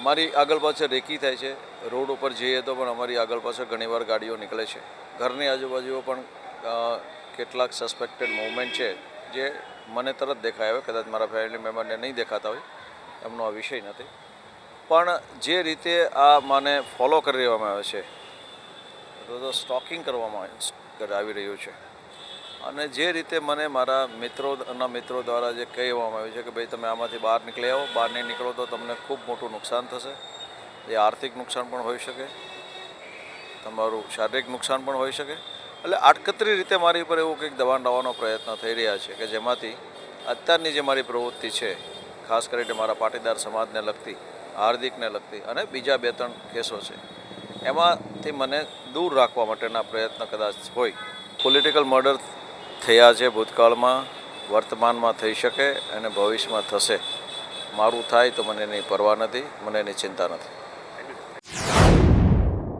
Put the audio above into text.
મારી આગળ પાછળ રેકી થાય છે. રોડ ઉપર જઈએ તો પણ અમારી આગળ પાછળ ઘણીવાર ગાડીઓ નીકળે છે. ઘરની આજુબાજુ પણ કેટલાક સસ્પેક્ટેડ મૂવમેન્ટ છે જે મને તરત દેખાય આવે, કદાચ મારા ફેમિલી મેમ્બરને નહીં દેખાતા હોય, એમનો આ વિષય નથી. પણ જે રીતે આ મને ફોલો કરી રહેવામાં આવે છે, તો સ્ટોકિંગ કરવામાં આવી રહ્યું છે. અને જે રીતે મને મારા મિત્રો દ્વારા જે કહેવામાં આવ્યું છે કે ભાઈ તમે આમાંથી બહાર નીકળી આવો, બહાર નહીં નીકળો તો તમને ખૂબ મોટું નુકસાન થશે. એ આર્થિક નુકસાન પણ હોઈ શકે, તમારું શારીરિક નુકસાન પણ હોઈ શકે. એટલે આડકતરી રીતે મારી ઉપર એવું કંઈક દબાણ લાવવાનો પ્રયત્ન થઈ રહ્યા છે કે જેમાંથી અત્યારની જે મારી પ્રવૃત્તિ છે, ખાસ કરીને મારા પાટીદાર સમાજને લગતી, હાર્દિકને લગતી અને બીજા 2-3 કેસો છે, એમાંથી મને દૂર રાખવા માટેના પ્રયત્ન કદાચ હોય. પોલિટિકલ મર્ડર થયા છે ભૂતકાળમાં, વર્તમાનમાં થઈ શકે અને ભવિષ્યમાં થશે. મારું થાય તો મને એની પરવા નથી, મને એની ચિંતા નથી.